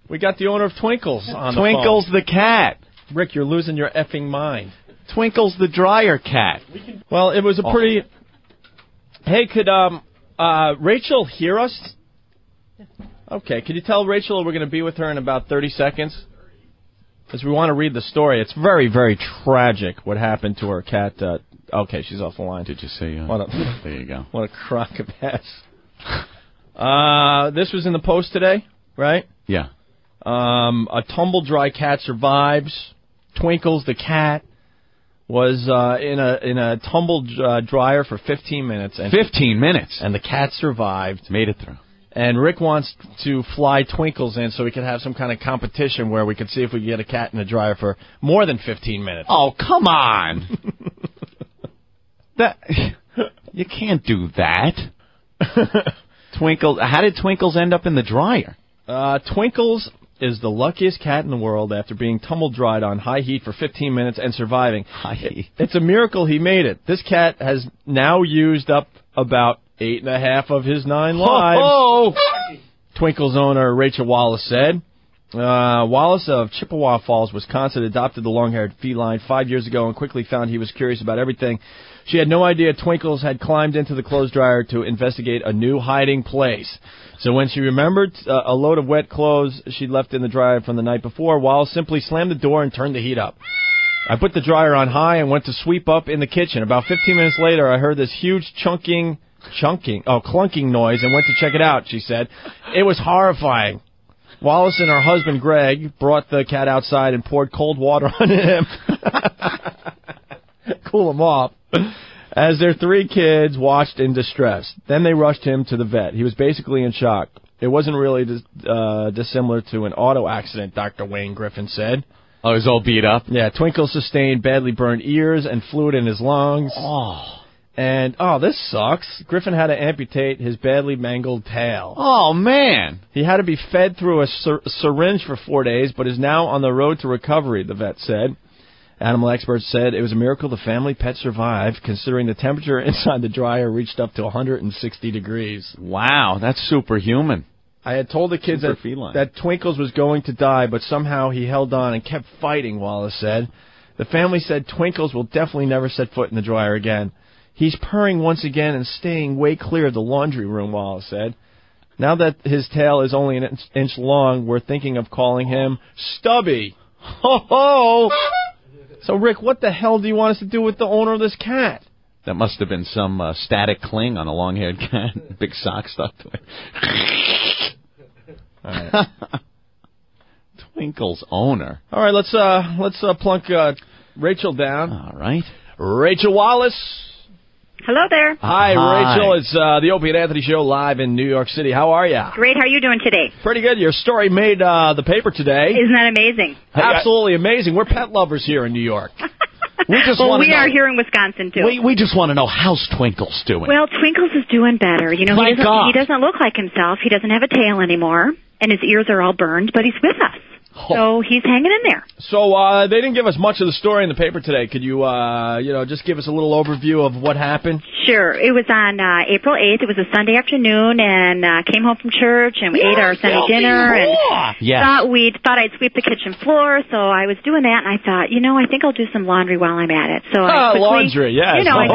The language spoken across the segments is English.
We got the owner of Twinkles on Twinkles the cat. Rick, you're losing your effing mind. Twinkles the dryer cat. Well, it was a pretty... Hey, could Rachel hear us? Okay, could you tell Rachel we're going to be with her in about 30 seconds? Because we want to read the story. It's very, very tragic what happened to her cat. Okay, she's off the line. Did you see? There you go. What a crock of mess. This was in the Post today, right? Yeah. A tumble-dry cat survives. Twinkles the cat was in a tumble dryer for 15 minutes. 15 minutes? And the cat survived. Made it through. And Rick wants to fly Twinkles in so we can have some kind of competition where we could see if we can get a cat in the dryer for more than 15 minutes. Oh, come on. You can't do that. Twinkles. How did Twinkles end up in the dryer? Twinkles is the luckiest cat in the world after being tumble-dried on high heat for 15 minutes and surviving. High heat. It's a miracle he made it. This cat has now used up about 8.5 of his 9 lives. Oh! Twinkles owner Rachel Wallace said. Wallace of Chippewa Falls, Wisconsin, adopted the long-haired feline 5 years ago and quickly found he was curious about everything. She had no idea Twinkles had climbed into the clothes dryer to investigate a new hiding place. So when she remembered a load of wet clothes she'd left in the dryer from the night before, Wallace simply slammed the door and turned the heat up. I put the dryer on high and went to sweep up in the kitchen. About 15 minutes later, I heard this huge clunking noise and went to check it out, she said. It was horrifying. Wallace and her husband, Greg, brought the cat outside and poured cold water on him. Cool him off. As their 3 kids watched in distress. Then they rushed him to the vet. He was basically in shock. It wasn't really dissimilar to an auto accident, Dr. Wayne Griffin said. Oh, he was all beat up? Yeah, Twinkle sustained badly burned ears and fluid in his lungs. Oh. And, this sucks. Griffin had to amputate his badly mangled tail. Oh, man. He had to be fed through a syringe for 4 days, but is now on the road to recovery, the vet said. Animal experts said it was a miracle the family pet survived, considering the temperature inside the dryer reached up to 160 degrees. Wow, that's superhuman. I had told the kids that Twinkles was going to die, but somehow he held on and kept fighting, Wallace said. The family said Twinkles will definitely never set foot in the dryer again. He's purring once again and staying way clear of the laundry room, Wallace said. Now that his tail is only an inch long, we're thinking of calling him Stubby. Ho ho! So, Rick, what the hell do you want us to do with the owner of this cat? That must have been some static cling on a long-haired cat. Big sock stuck to it. All right. Twinkle's owner. All right, let's plunk Rachel down. All right. Rachel Wallace. Hello there. Hi, Rachel. It's the Opie and Anthony Show live in New York City. How are you? Great. How are you doing today? Pretty good. Your story made the paper today. Isn't that amazing? Absolutely amazing. We're pet lovers here in New York. We are here in Wisconsin, too. We just want to know, how's Twinkles doing? Well, Twinkles is doing better. You know, he doesn't look like himself. He doesn't have a tail anymore, and his ears are all burned, but he's with us. So he's hanging in there. So they didn't give us much of the story in the paper today. Could you, just give us a little overview of what happened? Sure. It was on April 8th. It was a Sunday afternoon, and came home from church, and we ate our Sunday dinner, and thought I'd sweep the kitchen floor, so I was doing that, and I thought, I think I'll do some laundry while I'm at it. So I quickly, laundry, yes. I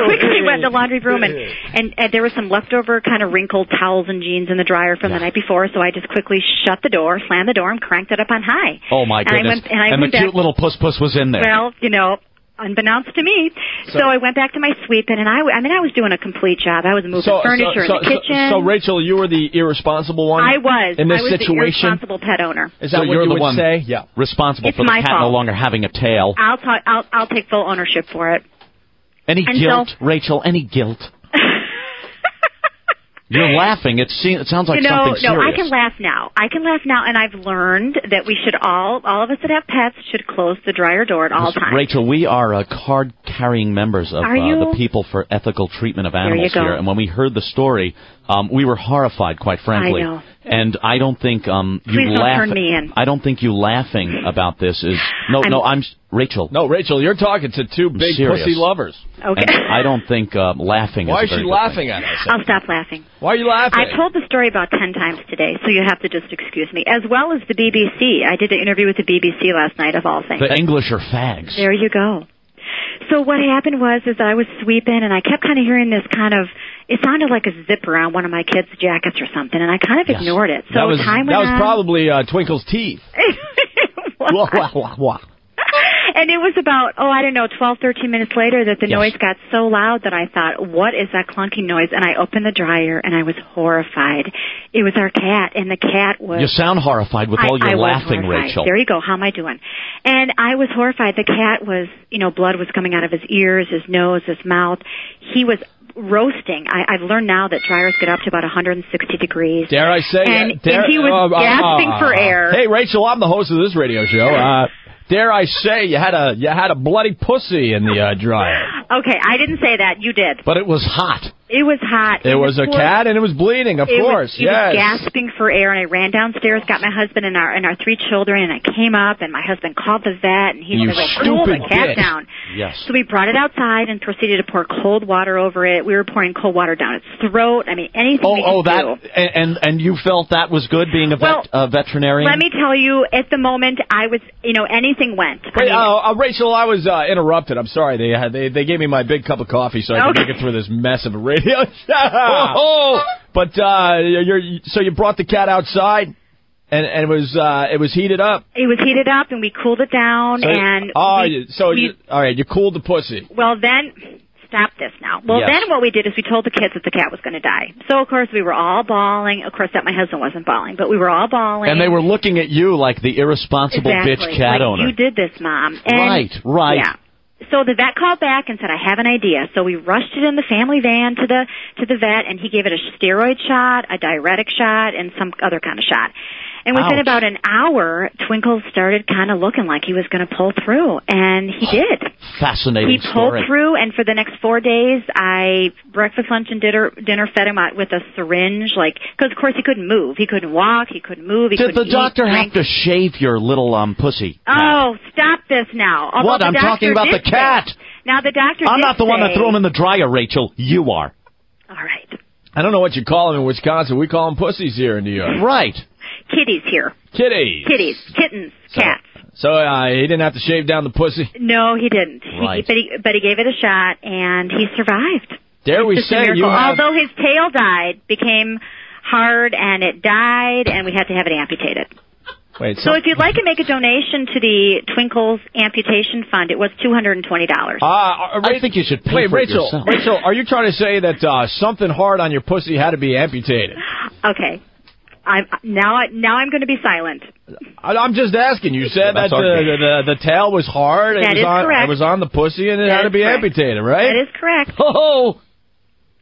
quickly went to the laundry room, and there was some leftover kind of wrinkled towels and jeans in the dryer from the night before, so I just quickly shut the door, slammed the door, and cranked it up on high. Oh, my goodness. And the cute little puss was in there. Well, unbeknownst to me. So I went back to my sweeping, and I was doing a complete job. I was moving furniture in the kitchen. So, Rachel, you were the irresponsible one? I was. In this situation? situation? The irresponsible pet owner. Is that what you would say? Yeah. Responsible it's for the cat fault. no longer having a tail. I'll take full ownership for it. Any guilt, Rachel? Any guilt? You're laughing. It sounds like something serious. No, I can laugh now. And I've learned that we should all of us that have pets should close the dryer door at all times. Rachel, we are card-carrying members of the People for Ethical Treatment of Animals here. And when we heard the story, We were horrified, quite frankly. I know. And I don't think Please don't turn me in. I don't think you laughing about this is Rachel. No, Rachel, you're talking to two big pussy lovers. Okay. And I don't think laughing. Why is is she laughing at us? I'll stop laughing. Why are you laughing? I told the story about 10 times today, so you have to just excuse me. As well as the BBC. I did an interview with the BBC last night, of all things. The English are fags. There you go. So what happened was I was sweeping, and I kept kind of hearing this kind of, it sounded like a zipper on one of my kids' jackets or something, and I kind of ignored it. So that was probably Twinkles' teeth. And it was about, 12, 13 minutes later that the noise got so loud that I thought, what is that clunking noise? And I opened the dryer, and I was horrified. It was our cat, and the cat was... You sound horrified with all your laughing, Rachel. There you go. How am I doing? And I was horrified. The cat was, blood was coming out of his ears, his nose, his mouth. He was roasting. I've learned now that dryers get up to about 160 degrees. Dare I say? And he was gasping for air. Hey, Rachel, I'm the host of this radio show. Dare I say you had a bloody pussy in the dryer? Okay, I didn't say that. You did. But it was hot. It was hot. It was a cat, and it was bleeding, of course. He was gasping for air, and I ran downstairs, got my husband and our 3 children, and I came up, and my husband called the vet, and he said, "Cool the cat down." Yes. So we brought it outside and proceeded to pour cold water over it. We were pouring cold water down its throat. I mean, anything we could do. And you felt that was good, being a veterinarian? Let me tell you, at the moment, I was, anything went. Wait, Rachel, I was interrupted. I'm sorry. They gave me my big cup of coffee so I could make it through this mess of a radio show. But so you brought the cat outside, and it was heated up. It was heated up, and we cooled it down. All right, you cooled the pussy. Well, then. Stop this now. Well, then what we did is we told the kids that the cat was going to die. So, of course, we were all bawling. Of course, that my husband wasn't bawling, but we were all bawling. And they were looking at you like the irresponsible bitch cat owner. You did this, Mom. And, right. Yeah. So the vet called back and said, I have an idea. So we rushed it in the family van to the vet, and he gave it a steroid shot, a diuretic shot, and some other kind of shot. And within about an hour, Twinkles started kind of looking like he was going to pull through, and he did. Fascinating story. He pulled through, and for the next 4 days, breakfast, lunch, and dinner fed him out with a syringe, because of course he couldn't move. He couldn't walk, he couldn't move, he couldn't eat. Did the doctor have to shave your little pussy? Oh, stop this now. What? I'm talking about the cat. Now the doctor I'm not the one that threw him in the dryer, Rachel. You are. All right. I don't know what you call them in Wisconsin. We call them pussies here in New York. Right. Kitties here. Kitties. Kittens. Cats. So he didn't have to shave down the pussy? No, he didn't. Right. But he gave it a shot, and he survived. Dare we say you have... Although his tail became hard, and it died, and we had to have it amputated. Wait, so if you'd like to make a donation to the Twinkles Amputation Fund, it was $220. I think you should pay for it yourself. Rachel, are you trying to say that something hard on your pussy had to be amputated? Okay. Now I'm going to be silent. I'm just asking. You said that the tail was hard. That is correct. It was on the pussy, and it had to be amputated, right? That is correct. Oh!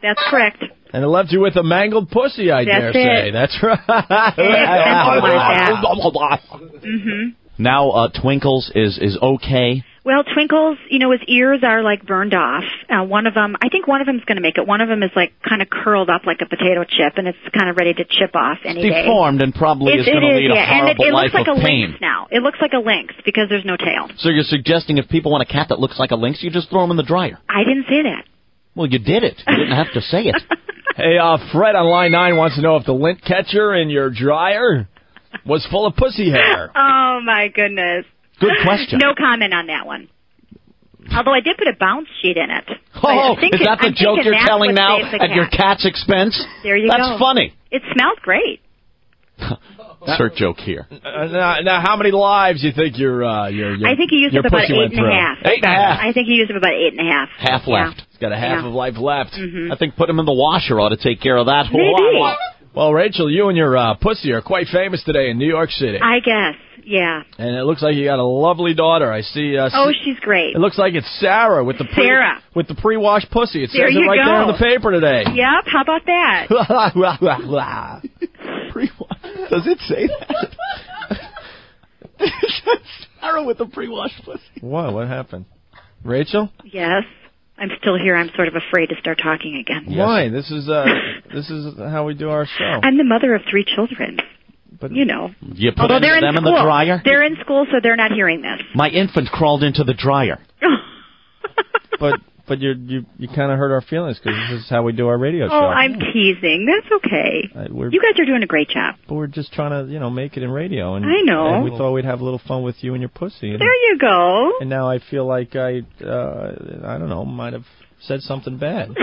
That's correct. And it left you with a mangled pussy, I dare say. That's right. Mm-hmm. Now Twinkles is okay. Well, Twinkles, his ears are burned off. One of them, I think one of them is going to make it. One of them is kind of curled up like a potato chip, and it's kind of ready to chip off any day. Deformed and probably is going to lead a horrible life of pain. It looks like a lynx now. It looks like a lynx because there's no tail. So you're suggesting if people want a cat that looks like a lynx, you just throw them in the dryer? I didn't say that. Well, you did it. You didn't have to say it. Hey, Fred on line 9 wants to know if the lint catcher in your dryer was full of pussy hair. Oh, my goodness. Good question. No comment on that one. Although I did put a bounce sheet in it. Oh, is that the joke you're telling now at your cat's expense? There you go. That's funny. It smells great. Insert joke here. Now, how many lives do you think your I think he used up about 8.5. 8.5. I think he used up about 8.5. Half left. He's got a half of life left. Mm-hmm. I think put him in the washer ought to take care of that. Maybe. Well, Rachel, you and your pussy are quite famous today in New York City. I guess, yeah. And it looks like you got a lovely daughter. I see. She's great. It looks like it's Sarah with the pre-washed pussy. It says it right there on the paper today. Yep. How about that? Does it say that? It says Sarah with the pre-washed pussy. What happened? Rachel? Yes. I'm still here. I'm sort of afraid to start talking again. Yes. Why? This is how we do our show. I'm the mother of 3 children. But you put them in the dryer? They're in school, so they're not hearing this. My infant crawled into the dryer. But you kind of hurt our feelings because this is how we do our radio show. Oh, I'm teasing. That's okay. You guys are doing a great job. But we're just trying to, make it in radio. And, I know. And we thought we'd have a little fun with you and your pussy. And, there you go. And now I feel like I don't know, might have said something bad.